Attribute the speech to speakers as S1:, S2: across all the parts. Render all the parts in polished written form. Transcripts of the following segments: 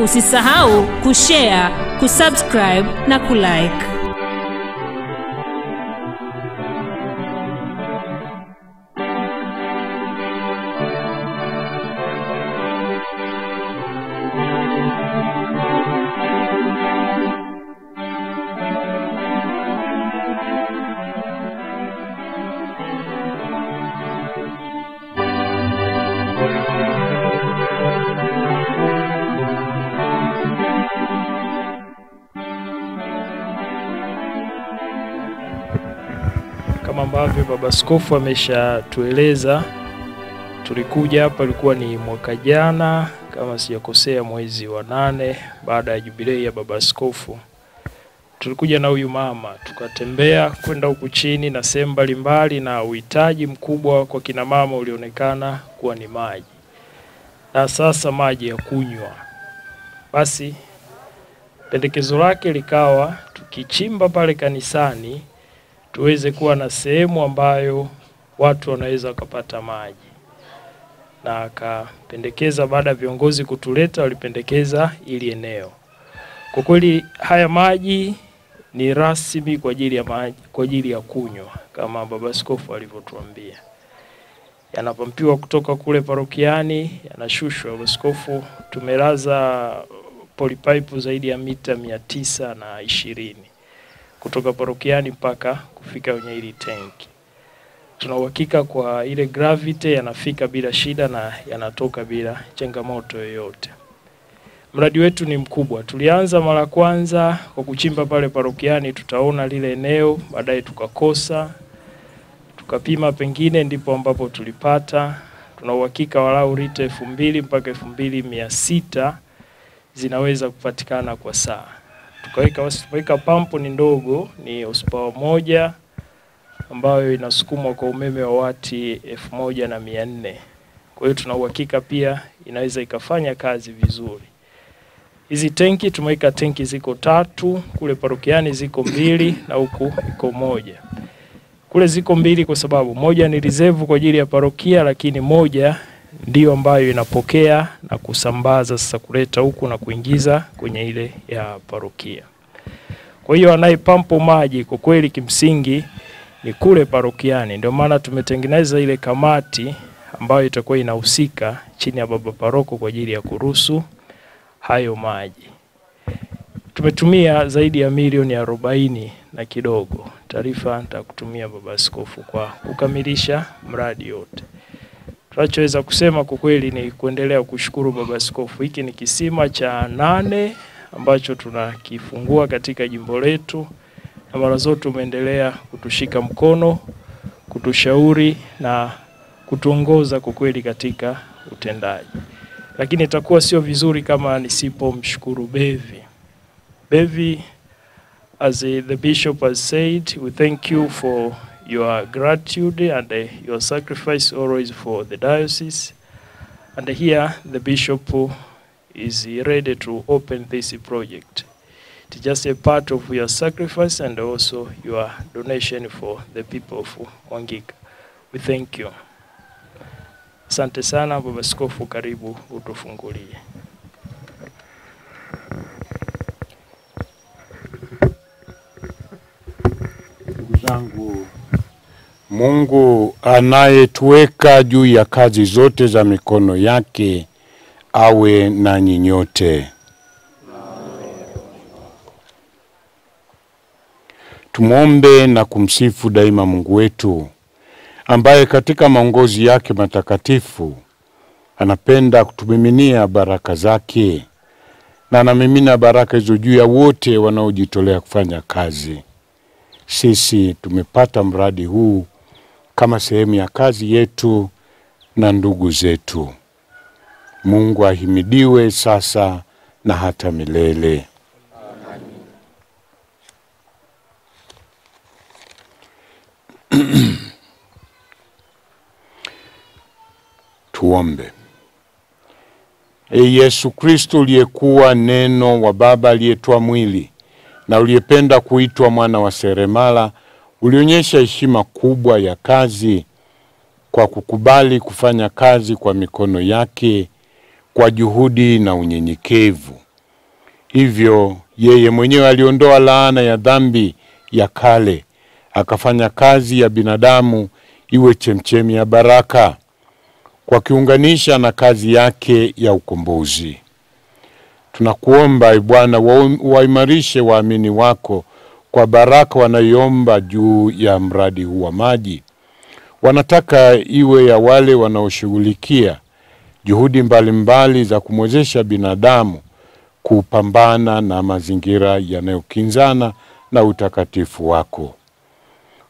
S1: Usisahau kushare, kusubscribe na kulike. Kama ambavyo baba askofu ameshatueleza, tulikuja hapa ilikuwa ni mwaka jana kama sijakosea mwezi wa 8 baada ya jubilei ya baba askofu. Tulikuja na huyu mama tukatembea kwenda huku chini na sehemu mbalimbali, na uhitaji mkubwa kwa kina mama ulionekana kuwa ni maji. Na sasa maji ya kunywa. Basi pendekezo lake likawa tukichimba pale kanisani tuweze kuwa na sehemu ambayo watu wanaweza kupata maji. Na akapendekeza, baada ya viongozi kutuleta, walipendekeza ili eneo. Kwa kweli haya maji ni rasmi kwa ajili ya maji, kwa ajili ya kunywa kama baba askofu alivyotuambia. Yanapampiwa kutoka kule parokiani, yanashushwa. Baba askofu tumelaza polipipe zaidi ya mita 920 kutoka parokiani mpaka kufika kwenye ile tanki. Tuna uhakika kwa ile gravity yanafika bila shida na yanatoka bila changamoto yoyote. Mradi wetu ni mkubwa. Tulianza mara kwanza kwa kuchimba pale parokiani, tutaona lile eneo, baadaye tukakosa. Tukapima pengine, ndipo ambapo tulipata. Tuna uhakika walau lita 2000 mpaka 2600 zinaweza kupatikana kwa saa. Tukaweka pampu ni ndogo, ni horsepower 1 ambayo inasukumwa kwa umeme wa wati 1400. Kwa hiyo tuna uhakika pia inaweza ikafanya kazi vizuri. Hizi tenki tumeweka tenki ziko 3, kule parokiani ziko 2 na huku iko 1. Kule ziko 2 kwa sababu moja ni reserve kwa ajili ya parokia, lakini moja ndio ambayo inapokea na kusambaza sasa kuleta huku na kuingiza kwenye ile ya parokia. Kwa hiyo anayepampo maji kwa kweli kimsingi ni kule parokiani. Ndio maana tumetengeneza ile kamati ambayo itakuwa inahusika chini ya baba paroko kwa ajili ya kuruhusu hayo maji. Tumetumia zaidi ya milioni 40 na kidogo. Taarifa nitakutumia baba askofu kwa kukamilisha mradi yote. Tunachoweza kusema kwa kweli ni kuendelea kushukuru baba askofu. Hiki ni kisima cha 8 ambacho tunakifungua katika jimbo letu, na mara zote umeendelea kutushika mkono, kutushauri na kutuongoza kwa kweli katika utendaji. Lakini itakuwa sio vizuri kama nisipomshukuru Bevi. Bevi, as the bishop has said, we thank you for your gratitude and your sacrifice always for the diocese. And here the bishop is ready to open this project. It's just a part of your sacrifice and also your donation for the people of Mwangika. We thank you. Asante sana baba askofu, karibu utufungulie.
S2: Ndugu zangu, Mungu anayetuweka juu ya kazi zote za mikono yake awe nanyi nyote. Tumuombe na kumsifu daima Mungu wetu, ambaye katika maongozi yake matakatifu anapenda kutumiminia baraka zake, na anamimina baraka hizo juu ya wote wanaojitolea kufanya kazi. Sisi tumepata mradi huu kama sehemu ya kazi yetu na ndugu zetu. Mungu ahimidiwe sasa na hata milele. Tuombe. Yesu Kristo, uliyekuwa neno wa Baba aliyetoa mwili na uliyependa kuitwa mwana wa seremala, ulionyesha heshima kubwa ya kazi kwa kukubali kufanya kazi kwa mikono yake kwa juhudi na unyenyekevu. Hivyo yeye mwenyewe aliondoa laana ya dhambi ya kale, akafanya kazi ya binadamu iwe chemchemi ya baraka kwa kiunganisha na kazi yake ya ukombozi. Tunakuomba Bwana waimarishe waamini wako kwa baraka wanayoomba juu ya mradi huu wa maji. Wanataka iwe ya wale wanaoshughulikia juhudi mbalimbali za kumwezesha binadamu kupambana na mazingira yanayokinzana na utakatifu wako.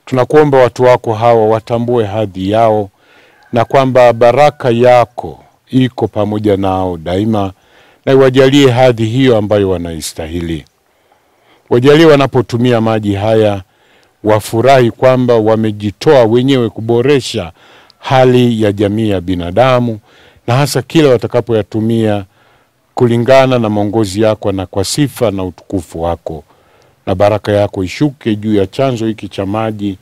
S2: Tunakuomba watu wako hawa watambue hadhi yao na kwamba baraka yako iko pamoja nao daima, na wajalie hadhi hiyo ambayo wanaistahili. Wajalie wanapotumia maji haya wafurahi kwamba wamejitoa wenyewe kuboresha hali ya jamii ya binadamu, na hasa kila watakapoyatumia kulingana na maongozi yako na kwa sifa na utukufu wako. Na baraka yako ishuke juu ya chanzo hiki cha maji,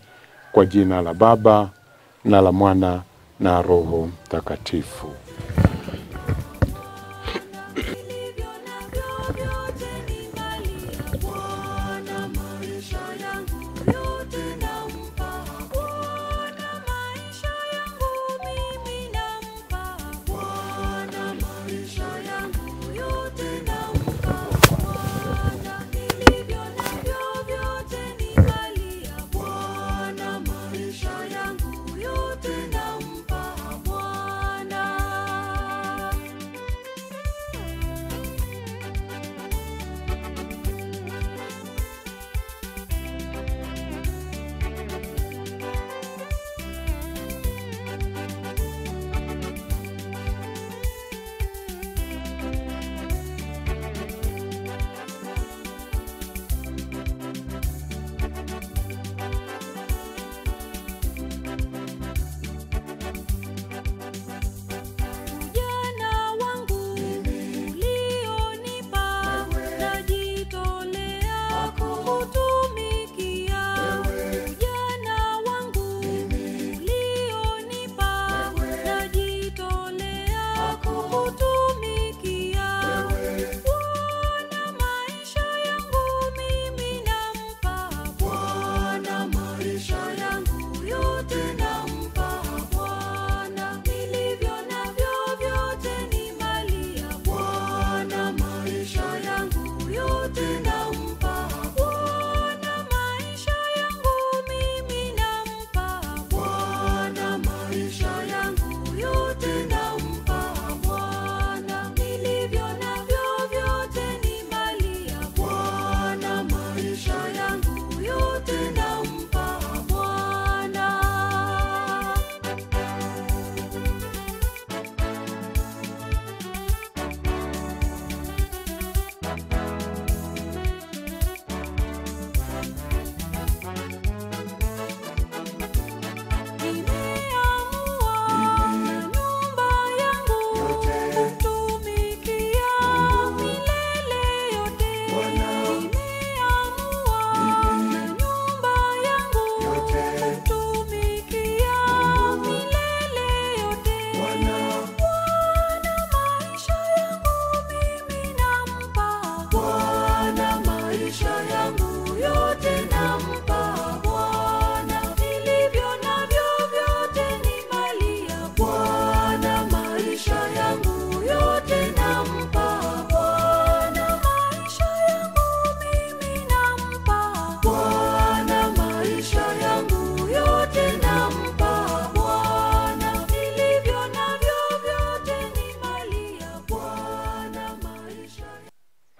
S2: kwa jina la Baba na la Mwana na Roho Mtakatifu.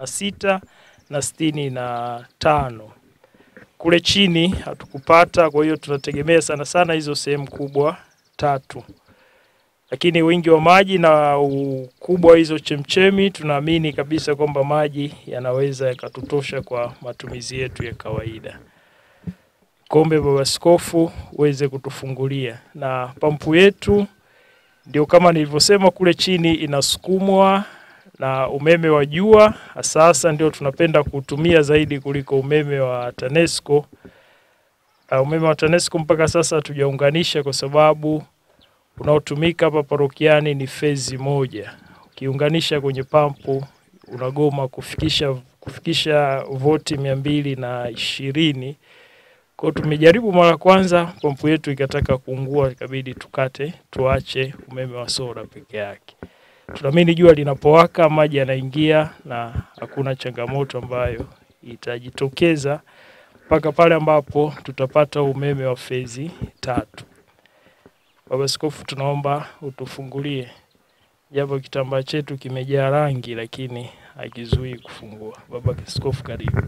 S1: Sita na 65. Kule chini hatukupata, kwa hiyo tunategemea sana sana hizo sehemu kubwa 3. Lakini wingi wa maji na ukubwa hizo chemchemi, tunaamini kabisa kwamba maji yanaweza yakatutosha kwa matumizi yetu ya kawaida. Kombe Baba Askofu uweze kutufungulia, na pampu yetu ndio kama nilivyosema kule chini inasukumwa na umeme wa jua. Sasa ndio tunapenda kutumia zaidi kuliko umeme wa TANESCO. Umeme wa TANESCO mpaka sasa hatujaunganisha kwa sababu unaotumika hapa parokiani ni fezi moja. Ukiunganisha kwenye pampu unagoma kufikisha voti 220. Kwa tumejaribu mara kwanza, pompu yetu ikataka kuungua, ikabidi tuache umeme wa sola peke yake. Tunaamini jua linapowaka maji yanaingia na hakuna changamoto ambayo itajitokeza mpaka pale ambapo tutapata umeme wa fezi 3. Baba Askofu, tunaomba utufungulie. Japo kitambaa chetu kimejaa rangi lakini hakizuii kufungua. Baba Askofu, karibu.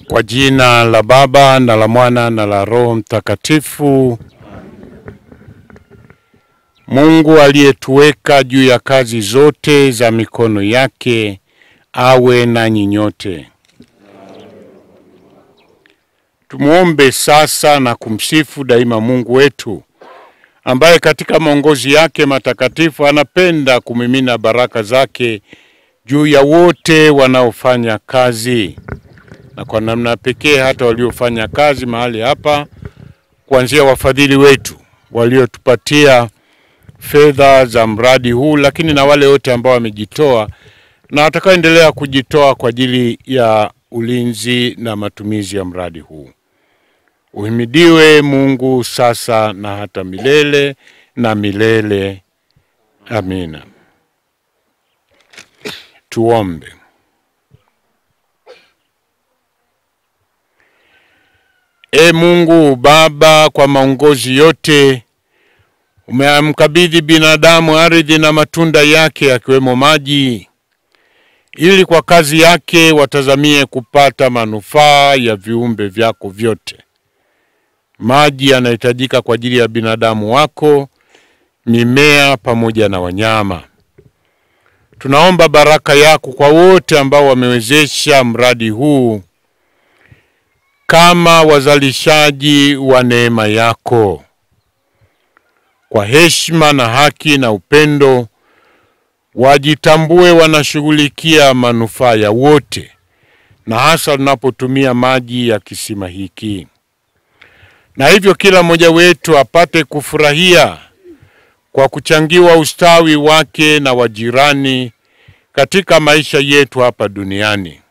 S2: Kwa jina la Baba na la Mwana na la Roho Mtakatifu. Mungu aliyetuweka juu ya kazi zote za mikono yake awe nanyi nyote. Tumuombe sasa na kumsifu daima Mungu wetu, ambaye katika maongozi yake matakatifu anapenda kumimina baraka zake juu ya wote wanaofanya kazi, na kwa namna pekee hata waliofanya kazi mahali hapa, kuanzia wafadhili wetu waliotupatia fedha za mradi huu, lakini na wale wote ambao wamejitoa na watakaoendelea kujitoa kwa ajili ya ulinzi na matumizi ya mradi huu. Uhimidiwe Mungu sasa na hata milele na milele. Amina. Tuombe. Mungu Baba, kwa maongozi yote umemkabidhi binadamu ardhi na matunda yake yakiwemo maji, ili kwa kazi yake watazamie kupata manufaa ya viumbe vyako vyote. Maji yanahitajika kwa ajili ya binadamu wako, mimea pamoja na wanyama. Tunaomba baraka yako kwa wote ambao wamewezesha mradi huu kama wazalishaji wa neema yako. Kwa heshima na haki na upendo, wajitambue wanashughulikia manufaa ya wote, na hasa tunapotumia maji ya kisima hiki. Na hivyo kila mmoja wetu apate kufurahia kwa kuchangiwa ustawi wake na wajirani katika maisha yetu hapa duniani.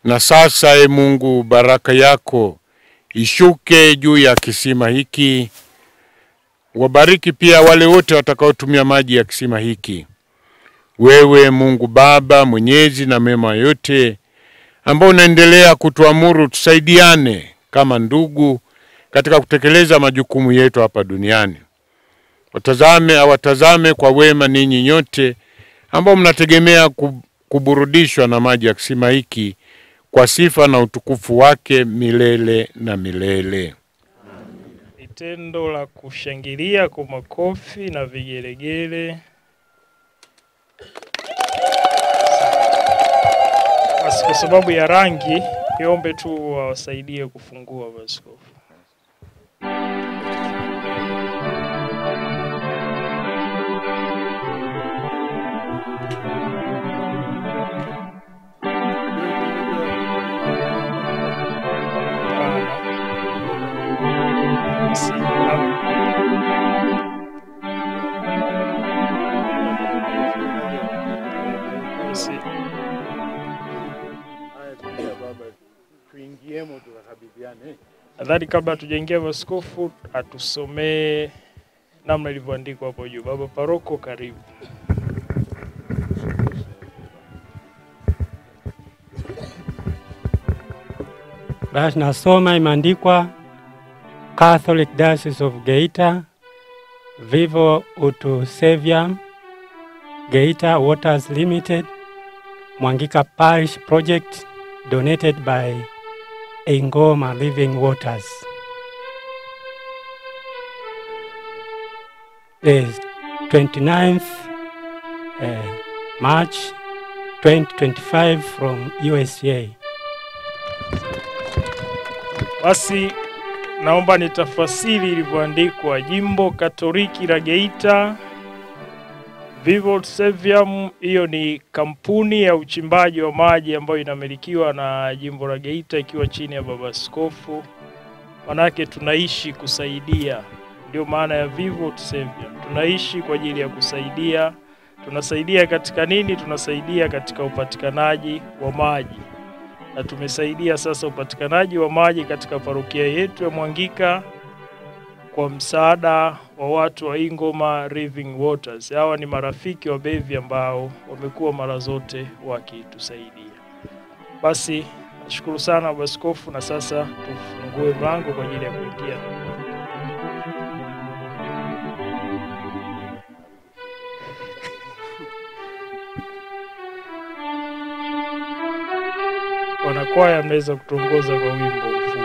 S2: Na sasa Mungu, baraka yako ishuke juu ya kisima hiki. Wabariki pia wale wote watakaotumia maji ya kisima hiki. Wewe Mungu Baba mwenyezi na mema yote, ambao unaendelea kutuamuru tusaidiane kama ndugu katika kutekeleza majukumu yetu hapa duniani. Watazame kwa wema ninyi nyote ambao mnategemea kuburudishwa na maji ya kisima hiki kwa sifa na utukufu wake milele na milele.
S1: Tendo la kushangilia kwa makofi na vigelegele. Basi kwa sababu ya rangi, niombe tu wasaidie kufungua Askofu. Nadhani kabla tujaingia Askofu atusomee namna ilivyoandikwa hapo juu. Baba Paroko, karibu.
S3: Basi nasoma, imeandikwa Catholic Diocese of Geita, Vivo Utu Saviam, Geita Waters Limited, Mwangika Parish Project, donated by Engoma Living Waters. The 29th March 2025 from USA.
S1: Basi naomba nitafasiri ilivyoandikwa. Jimbo Katoliki la Geita, Vivo Saviam, hiyo ni kampuni ya uchimbaji wa maji ambayo inamilikiwa na Jimbo la Geita ikiwa chini ya Baba Askofu. Manake tunaishi kusaidia. Ndio maana ya Vivo ut Serviam. Tunaishi kwa ajili ya kusaidia. Tunasaidia katika nini? Tunasaidia katika upatikanaji wa maji. Na tumesaidia sasa upatikanaji wa maji katika parokia yetu ya Mwangika kwa msaada wa watu wa Ingoma Living Waters. Hawa ni marafiki wa Bevi ambao wamekuwa mara zote wakitusaidia. Basi nashukuru sana Baba Askofu, na sasa tufungue mlango kwa ajili ya kuingia. Wanakwaya mnaweza kutuongoza kwa wimbo mfupi.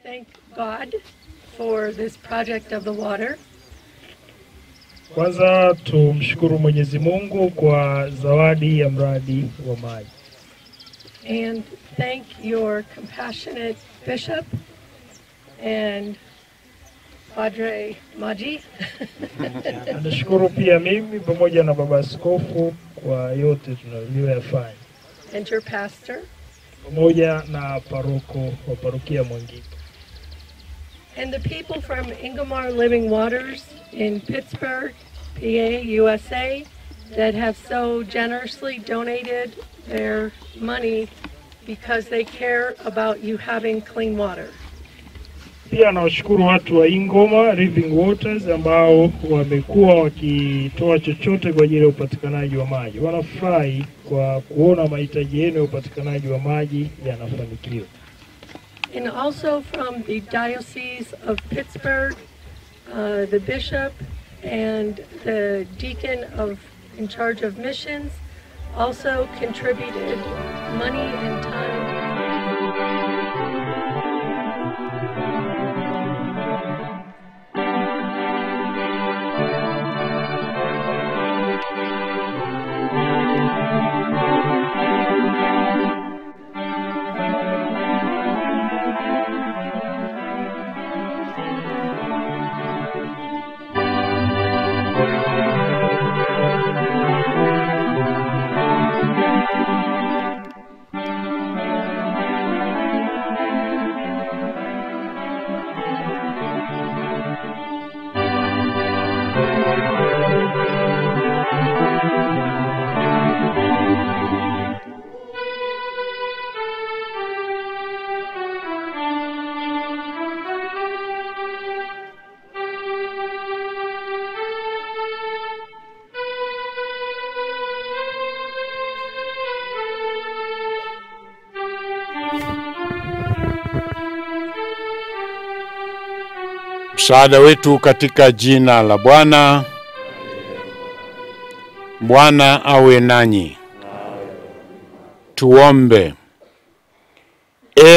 S4: Thank God for this project of the water.
S1: Kwanza tumshukuru Mwenyezi Mungu kwa zawadi ya mradi wa maji.
S4: And thank your compassionate bishop and Padre Maji.
S1: Nashukuru pia mimi pamoja na Baba Askofu kwa yote tunayoyafanya.
S4: And your pastor.
S1: Pamoja na paroko wa parokia Mwangika.
S4: And the people from Ingomar Living Waters in Pittsburgh, PA, USA, that have so generously donated their money because they care about you having clean water.
S1: Pia nawashukuru watu wa Ingoma Living Waters ambao wamekuwa wakitoa chochote kwa ajili ya upatikanaji wa maji. Wanafurahi kwa kuona mahitaji yenu ya upatikanaji wa maji yanafanikiwa.
S4: And also from the Diocese of Pittsburgh, the bishop and the deacon in charge of missions also contributed money and time.
S2: Msaada wetu katika jina la Bwana. Bwana awe nanyi. Tuombe.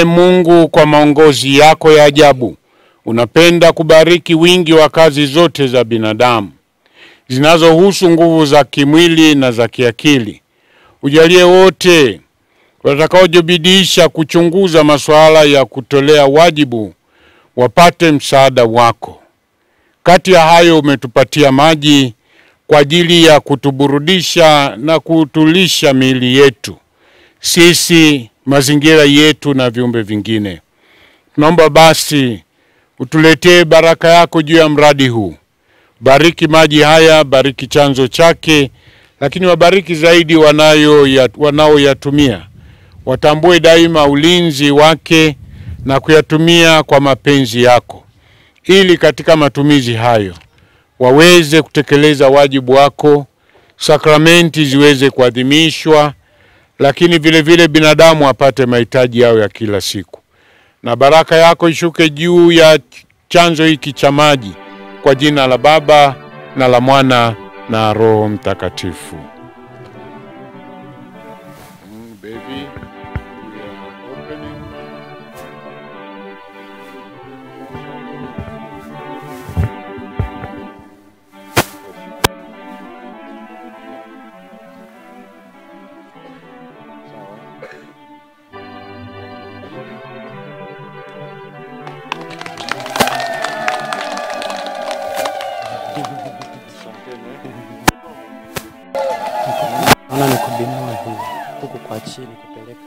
S2: Mungu, kwa maongozi yako ya ajabu, unapenda kubariki wingi wa kazi zote za binadamu zinazohusu nguvu za kimwili na za kiakili. Ujalie wote watakaojibidisha kuchunguza masuala ya kutolea wajibu wapate msaada wako. Kati ya hayo umetupatia maji kwa ajili ya kutuburudisha na kutulisha miili yetu, sisi mazingira yetu na viumbe vingine. Tunaomba basi utuletee baraka yako juu ya mradi huu. Bariki maji haya, bariki chanzo chake, lakini wabariki zaidi wanaoyatumia. Watambue daima ulinzi wake na kuyatumia kwa mapenzi yako, ili katika matumizi hayo waweze kutekeleza wajibu wako, sakramenti ziweze kuadhimishwa, lakini vile vile binadamu apate mahitaji yao ya kila siku. Na baraka yako ishuke juu ya chanzo hiki cha maji, kwa jina la Baba na la Mwana na Roho Mtakatifu. Baby, we are opening.
S3: Naona ni kubinua hivi huku kwa chini kupeleka.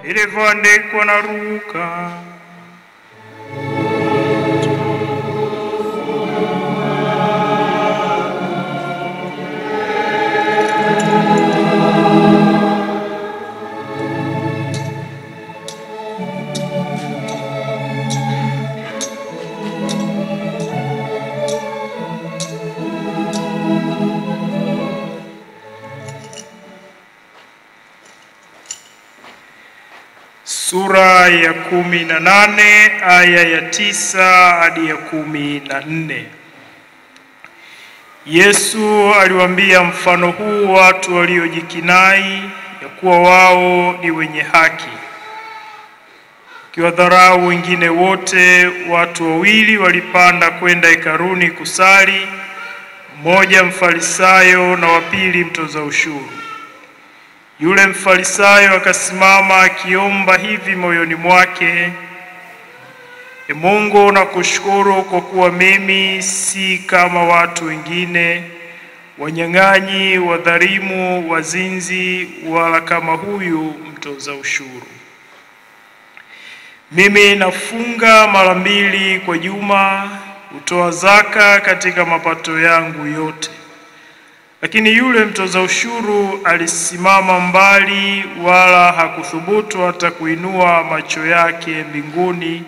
S5: Ilivyoandikwa na Luka. Sura ya 18 aya ya 9 hadi ya 14. Yesu aliwaambia mfano huu watu waliojikinai ya kuwa wao ni wenye haki, kiwadharau wengine wote. Watu wawili walipanda kwenda hekaluni kusali, mmoja mfarisayo na wa pili mtoza ushuru. Yule mfarisayo akasimama akiomba hivi moyoni mwake: E Mungu, nakushukuru kwa kuwa mimi si kama watu wengine, wanyang'anyi, wadhalimu, wazinzi, wala kama huyu mtoza ushuru. Mimi nafunga mara 2 kwa juma, hutoa zaka katika mapato yangu yote. Lakini yule mtoza ushuru alisimama mbali, wala hakuthubutu hata kuinua macho yake mbinguni,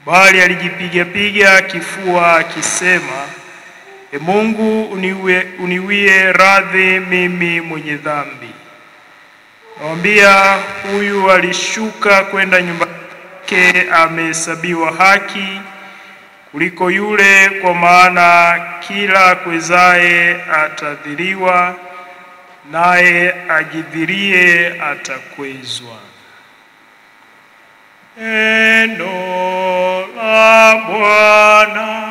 S5: bali alijipiga kifua akisema: E Mungu, uniwie radhi mimi mwenye dhambi. Nawaambia, huyu alishuka kwenda nyumbani yake amehesabiwa haki kuliko yule, kwa maana kila akwezaye atadhiriwa, naye ajidhirie atakwezwa. Neno la Bwana.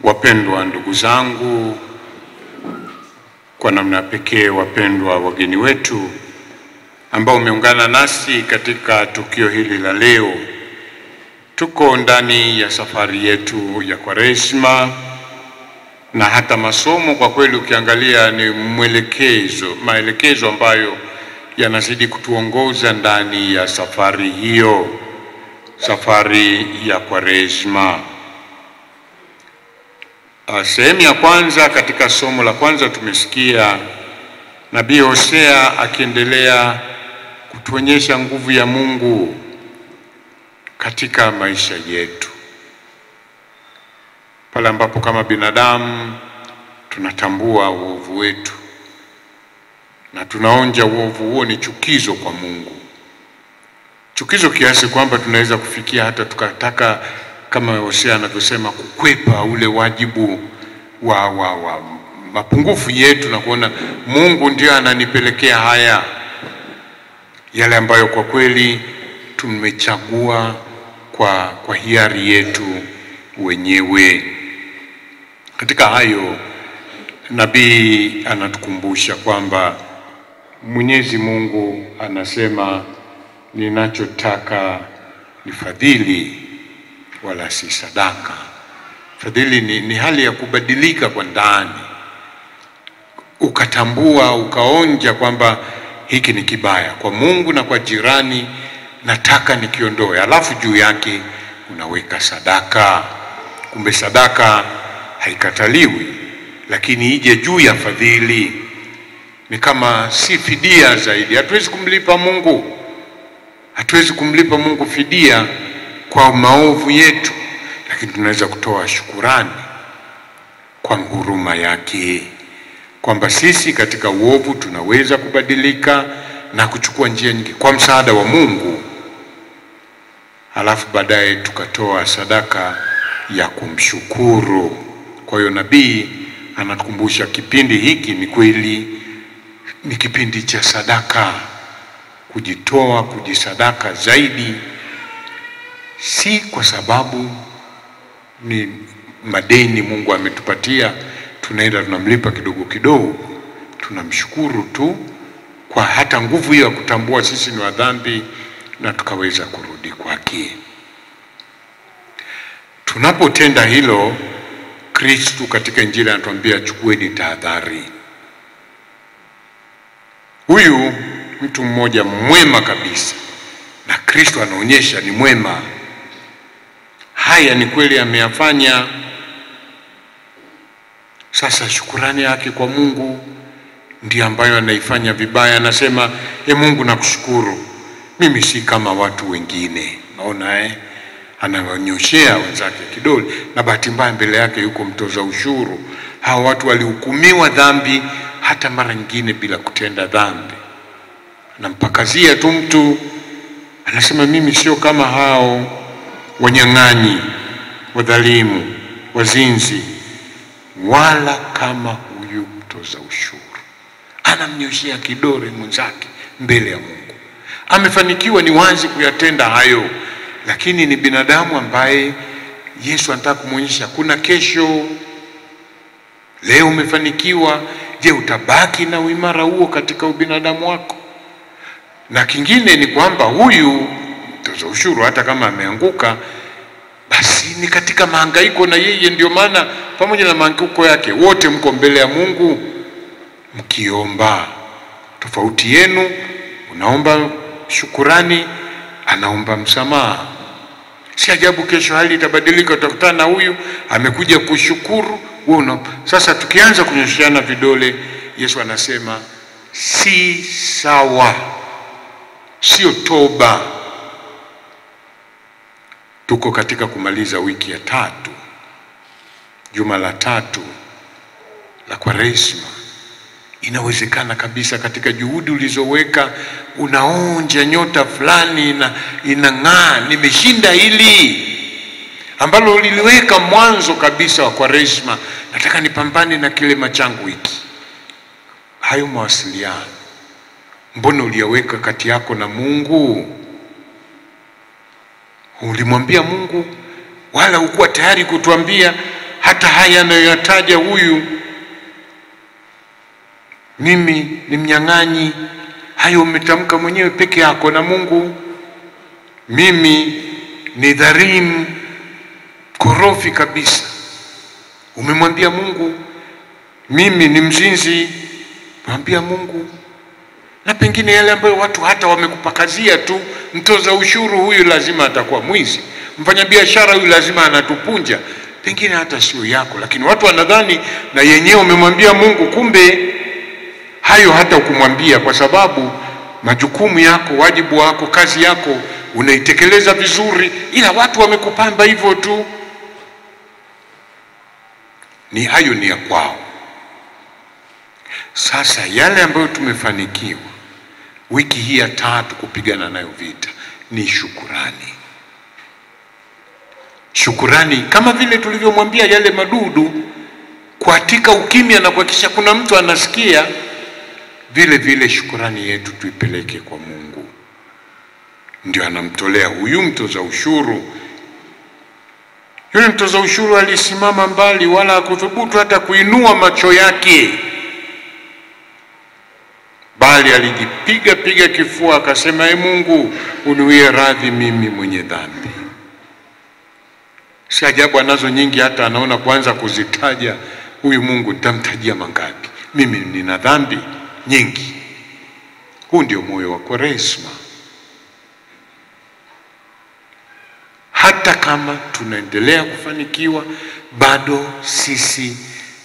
S2: Wapendwa ndugu zangu, kwa namna pekee wapendwa wageni wetu ambao umeungana nasi katika tukio hili la leo, tuko ndani ya safari yetu ya Kwaresma, na hata masomo kwa kweli ukiangalia ni maelekezo ambayo yanazidi kutuongoza ndani ya safari hiyo, safari ya Kwaresma. Sehemu ya kwanza, katika somo la kwanza tumesikia Nabii Hosea akiendelea kutuonyesha nguvu ya Mungu katika maisha yetu, pale ambapo kama binadamu tunatambua uovu wetu na tunaonja uovu huo ni chukizo kwa Mungu. Chukizo kiasi kwamba tunaweza kufikia hata tukataka, kama Hosea anavyosema, kukwepa ule wajibu wa mapungufu yetu na kuona Mungu ndiye ananipelekea haya, yale ambayo kwa kweli tumechagua kwa hiari yetu wenyewe. Katika hayo nabii anatukumbusha kwamba Mwenyezi Mungu anasema, ninachotaka ni fadhili wala si sadaka. Fadhili ni hali ya kubadilika kwa ndani, ukatambua, ukaonja kwamba hiki ni kibaya kwa Mungu na kwa jirani, nataka nikiondoe, alafu juu yake unaweka sadaka. Kumbe sadaka haikataliwi, lakini ije juu ya fadhili. Ni kama si fidia zaidi. Hatuwezi kumlipa Mungu fidia kwa maovu yetu, lakini tunaweza kutoa shukurani kwa huruma yake, kwamba sisi katika uovu tunaweza kubadilika na kuchukua njia nyingi kwa msaada wa Mungu, halafu baadaye tukatoa sadaka ya kumshukuru. Kwa hiyo nabii anatukumbusha kipindi hiki ni kweli ni kipindi cha sadaka, kujitoa, kujisadaka zaidi, si kwa sababu ni madeni Mungu ametupatia tunaenda tunamlipa kidogo kidogo, tunamshukuru tu kwa hata nguvu hiyo ya kutambua sisi ni wadhambi na tukaweza kurudi kwake. Tunapotenda hilo, Kristo katika Injili anatuambia chukueni tahadhari. Huyu mtu mmoja mwema kabisa, na Kristo anaonyesha ni mwema. Haya ni kweli ameyafanya. Sasa shukurani yake kwa Mungu ndiyo ambayo anaifanya vibaya. Anasema, Mungu nakushukuru, mimi si kama watu wengine. Naona anawanyoshea wenzake kidole, na bahati mbaya mbele yake yuko mtoza ushuru. Hao watu walihukumiwa dhambi hata mara nyingine bila kutenda dhambi. Anampakazia tu mtu, anasema mimi sio kama hao wanyang'anyi, wadhalimu, wazinzi, wala kama huyu mtoza ushuru. Anamnyoshia kidole mwenzake mbele ya Mungu. Amefanikiwa, ni wazi kuyatenda hayo, lakini ni binadamu ambaye Yesu anataka kumwonyesha kuna kesho. Leo umefanikiwa, je, utabaki na uimara huo katika ubinadamu wako? Na kingine ni kwamba huyu mtoza ushuru hata kama ameanguka, basi ni katika mahangaiko na yeye. Ndio maana pamoja na mahangaiko yake wote mko mbele ya Mungu mkiomba. Tofauti yenu, unaomba shukurani, anaomba msamaha. Si ajabu kesho hali itabadilika, utakutana na huyu amekuja kushukuru, wewe. Sasa tukianza kunyoshiana vidole, Yesu anasema si sawa, sio toba. Tuko katika kumaliza wiki ya 3, juma la 3 la Kwaresma. Inawezekana kabisa katika juhudi ulizoweka unaonja nyota fulani na inang'aa, nimeshinda hili ambalo uliliweka mwanzo kabisa wa Kwaresma. Nataka nipambane na kilema changu hiki. Hayo mawasiliano, mbona uliyaweka kati yako na Mungu? Ulimwambia Mungu, wala hukuwa tayari kutuambia hata haya anayoyataja huyu, mimi ni mnyang'anyi, hayo umetamka mwenyewe peke yako na Mungu. Mimi ni dhalimu, korofi kabisa, umemwambia Mungu. Mimi ni mzinzi, mwambia Mungu. Na pengine yale ambayo watu hata wamekupakazia tu, mtoza ushuru huyu lazima atakuwa mwizi, mfanyabiashara huyu lazima anatupunja, pengine hata sio yako, lakini watu wanadhani na yenyewe umemwambia Mungu, kumbe hayo hata ukumwambia, kwa sababu majukumu yako, wajibu wako, kazi yako unaitekeleza vizuri, ila watu wamekupamba hivyo tu. Ni hayo ni ya kwao. Sasa yale ambayo tumefanikiwa wiki hii ya 3 kupigana nayo vita ni shukurani. Shukurani kama vile tulivyomwambia yale madudu kuatika ukimya na kuhakikisha kuna mtu anasikia, vile vile shukurani yetu tuipeleke kwa Mungu. Ndio anamtolea huyu mtoza ushuru. Yule mtoza ushuru alisimama mbali, wala hakuthubutu hata kuinua macho yake, bali alijipiga kifua akasema, Mungu uniwie radhi mimi mwenye dhambi. Si ajabu anazo nyingi, hata anaona kuanza kuzitaja. Huyu Mungu nitamtajia mangapi? Mimi nina dhambi nyingi. Huu ndio moyo wa Kwaresma. Hata kama tunaendelea kufanikiwa, bado sisi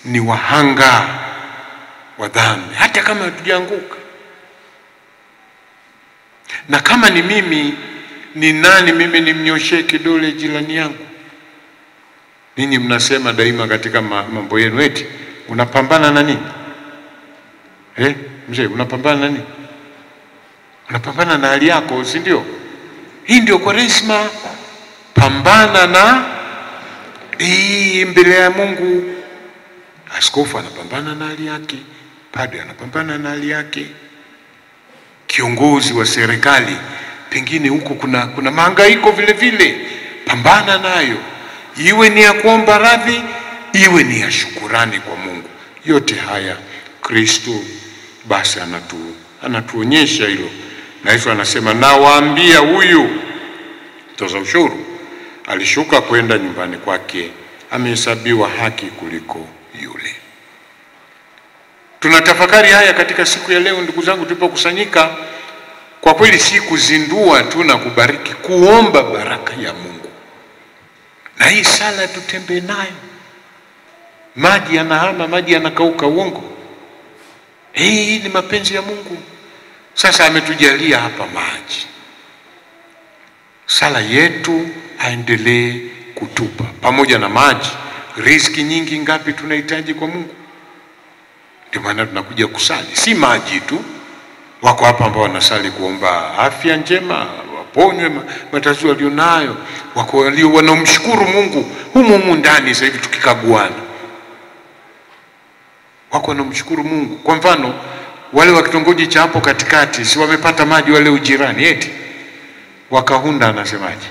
S2: ni wahanga wa dhambi, hata kama hatujaanguka. Na kama ni mimi, ni nani mimi nimnyoshee kidole jirani yangu? Ninyi mnasema daima katika mambo yenu, eti unapambana na nini? Mzee, unapambana na nini? Unapambana na hali yako, si ndio? Hii ndio Kwaresma. Pambana na mbele ya Mungu. Askofu anapambana na hali yake, padre anapambana na hali yake, kiongozi wa serikali pengine huko kuna mahangaiko vile vile, pambana nayo, iwe ni ya kuomba radhi, iwe ni ya shukurani kwa Mungu. Yote haya Kristo basi anatuonyesha hilo. Na Yesu anasema, nawaambia huyu mtoza ushuru alishuka kwenda nyumbani kwake, amehesabiwa haki kuliko yule. Tunatafakari haya katika siku ya leo, ndugu zangu, tulipokusanyika. Kwa kweli si kuzindua tu na kubariki, kuomba baraka ya Mungu. Na hii sala tutembee nayo. Maji yanahama, maji yanakauka, uongo? Hii ni mapenzi ya Mungu. Sasa ametujalia hapa maji. Sala yetu aendelee kutupa pamoja na maji riziki nyingi. Ngapi tunahitaji kwa Mungu? Ndio maana tunakuja kusali, si maji tu. Wako hapa ambao wanasali kuomba afya njema, waponywe matatizo walionayo. Wako walio wanaomshukuru Mungu humu ndani. Sasa hivi tukikaguana, wako wanamshukuru Mungu. Kwa mfano wale wa kitongoji cha hapo katikati, si wamepata maji wale ujirani, eti Wakahunda anasemaje?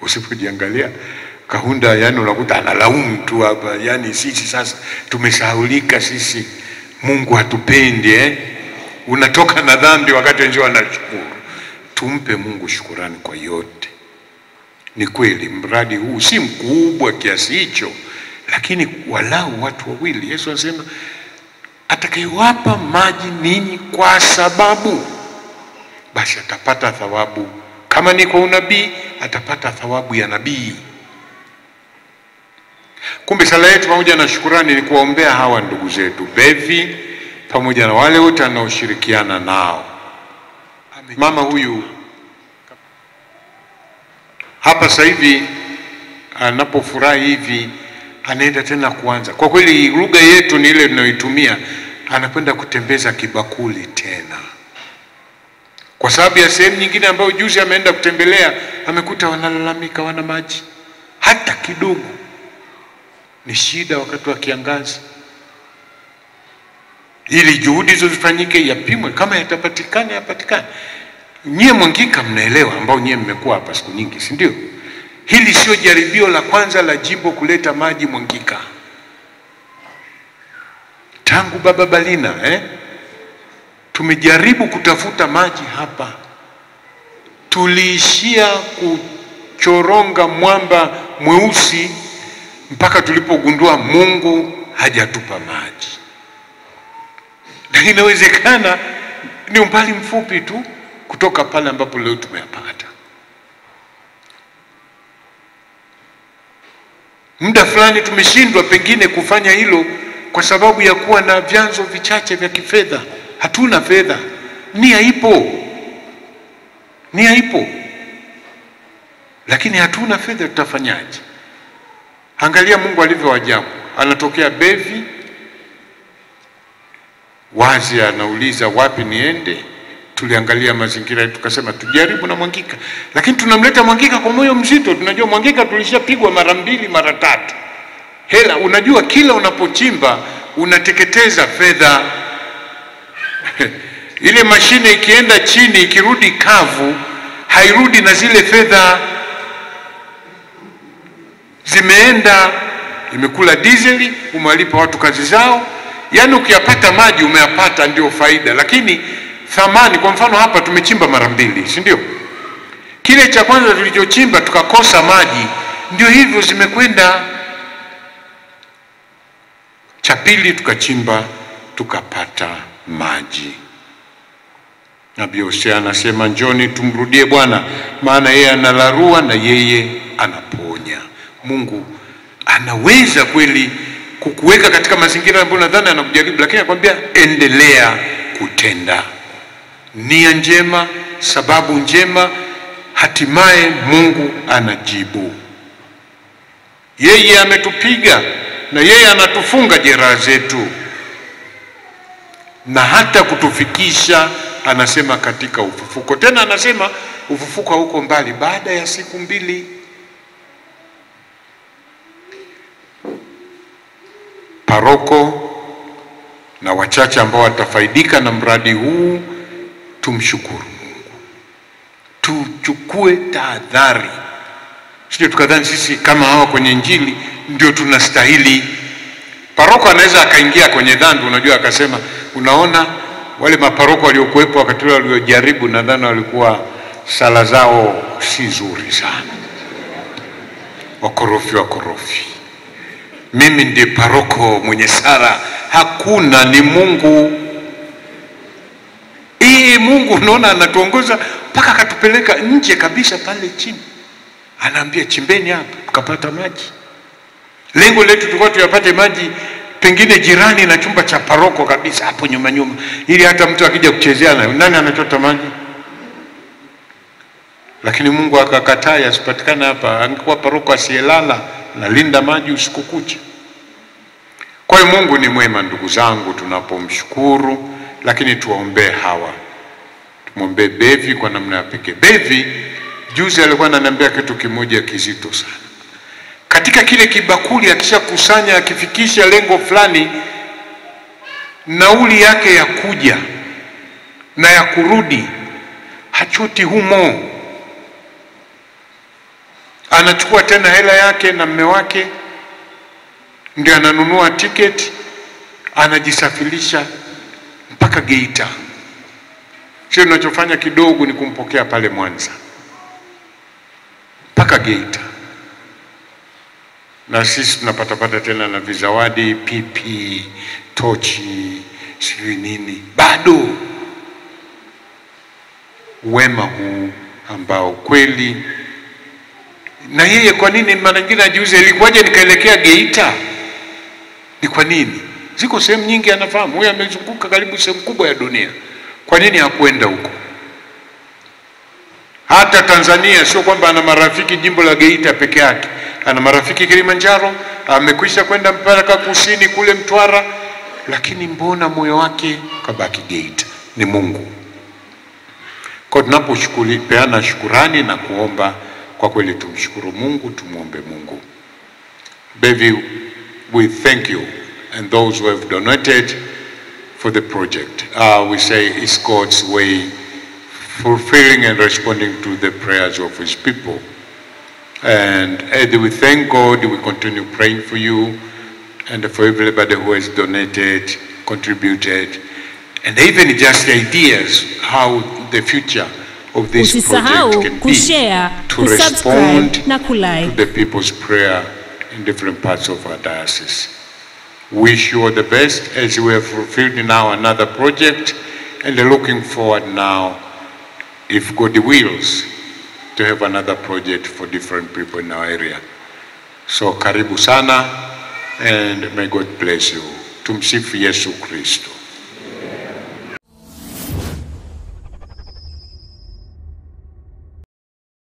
S2: Usipojiangalia Kahunda, yani unakuta analaumu tu hapa, yani sisi sasa tumesahaulika, sisi Mungu hatupendi. Unatoka na dhambi wakati wenzao wanashukuru. Tumpe Mungu shukurani kwa yote. Ni kweli mradi huu si mkubwa kiasi hicho, lakini walau watu wawili, Yesu anasema atakayewapa maji ninyi kwa sababu, basi atapata thawabu. Kama ni kwa unabii, atapata thawabu ya nabii. Kumbe sala yetu pamoja na shukurani ni kuwaombea hawa ndugu zetu Bevi pamoja na wale wote anaoshirikiana nao. Mama huyu hapa sasa hivi anapofurahi hivi, anaenda tena kuanza. Kwa kweli lugha yetu ni ile tunayoitumia, anapenda kutembeza kibakuli tena. Kwa sababu ya sehemu nyingine ambayo juzi ameenda kutembelea, amekuta wanalalamika wana maji hata kidogo. Ni shida wakati wa kiangazi. Ili juhudi hizo zifanyike, yapimwe, kama yatapatikana yapatikane. Nyie Mwangika mnaelewa, ambao nyie mmekuwa hapa siku nyingi, si ndio? Hili sio jaribio la kwanza la jimbo kuleta maji Mwangika. Tangu Baba Balina tumejaribu kutafuta maji hapa. Tuliishia kuchoronga mwamba mweusi mpaka tulipogundua Mungu hajatupa maji. Na inawezekana ni umbali mfupi tu kutoka pale ambapo leo tumeyapata. Muda fulani tumeshindwa pengine kufanya hilo kwa sababu ya kuwa na vyanzo vichache vya kifedha. Hatuna fedha. Nia ipo. Lakini hatuna fedha, tutafanyaje? Angalia Mungu alivyo ajabu. Anatokea Bevi wazi, anauliza wapi niende. Tuliangalia mazingira tukasema tujaribu na Mwangika. Lakini tunamleta Mwangika kwa moyo mzito. Tunajua Mwangika tulishapigwa mara 2 mara 3. Hela, unajua kila unapochimba unateketeza fedha. Ile mashine ikienda chini ikirudi kavu hairudi na zile fedha. Zimeenda, imekula dizeli, umewalipa watu kazi zao. Yaani ukiyapata maji umeyapata, ndio faida. Lakini thamani, kwa mfano hapa tumechimba mara 2, si ndio? Kile cha kwanza tulichochimba tukakosa maji, ndio hivyo zimekwenda. Cha pili tukachimba tukapata maji. Nabii Hosea anasema njoni tumrudie Bwana, maana yeye analarua na yeye anaponya. Mungu anaweza kweli kukuweka katika mazingira ambayo nadhani anakujaribu, lakini anakuambia endelea kutenda. Nia njema, sababu njema, hatimaye Mungu anajibu. Yeye ametupiga na yeye anatufunga jeraha zetu, na hata kutufikisha anasema katika ufufuko. Tena anasema ufufuko huko mbali, baada ya siku 2. Paroko na wachache ambao watafaidika na mradi huu, tumshukuru Mungu. Tuchukue tahadhari, sio tukadhani sisi kama hawa kwenye Injili ndio tunastahili. Paroko anaweza akaingia kwenye dhambi, unajua, akasema unaona wale maparoko waliokuwepo wakati wale waliojaribu, nadhani walikuwa sala zao si nzuri sana, wakorofi. Mimi ndiye paroko mwenye sala. Hakuna, ni Mungu. Mungu unaona anatuongoza mpaka akatupeleka nje kabisa pale chini. Anaambia chimbeni hapa, tukapata maji. Lengo letu tulikuwa tuyapate maji pengine jirani na chumba cha paroko kabisa hapo nyuma, ili hata mtu akija kuchezea na nani anachota maji. Lakini Mungu akakataa yasipatikane hapa. Angekuwa paroko asiyelala na linda maji usiku kucha. Kwa hiyo Mungu ni mwema ndugu zangu tunapomshukuru, lakini tuwaombee hawa. Tumwombee Bevi kwa namna ya pekee. Bevi juzi alikuwa ananiambia kitu kimoja kizito sana. Katika kile kibakuli akishakusanya, akifikisha lengo fulani, nauli yake ya kuja na ya kurudi hachoti humo. Anachukua tena hela yake na mume wake, ndio ananunua tiketi, anajisafirisha mpaka Geita. Sio tunachofanya kidogo ni kumpokea pale Mwanza mpaka Geita, na sisi tunapata tena na vizawadi, pipi, tochi, sijui nini. Bado wema huu ambao kweli. Na yeye kwa nini mara nyingine ajiuze, ilikuwaje nikaelekea Geita? Ni kwa nini? Ziko sehemu nyingi anafahamu. Huyu amezunguka karibu sehemu kubwa ya dunia. Kwa nini hakwenda huko? Hata Tanzania sio kwamba ana marafiki jimbo la Geita peke yake. Ana marafiki Kilimanjaro, amekwisha kwenda mpaka kusini kule Mtwara, lakini mbona moyo wake kabaki Geita? Ni Mungu. Kwa tunaposhukuru, peana shukurani na kuomba, kwa kweli tumshukuru Mungu, tumuombe Mungu. Bevi, we thank you and those who have donated for the project. We say it's God's way, fulfilling and responding to the prayers of his people. And as we thank God, we continue praying for you and for everybody who has donated, contributed, and even just ideas how the future of this
S6: Usisahau
S2: project can
S6: kushare,
S2: be to respond
S6: kusubscribe na kulike.
S2: to the people's prayer in different parts of our diocese. Wish you all the best as we have fulfilled now another project, and looking forward now, if God wills, to have another project for different people in our area. So karibu sana, and may God bless you. Tumsifu Yesu Kristo.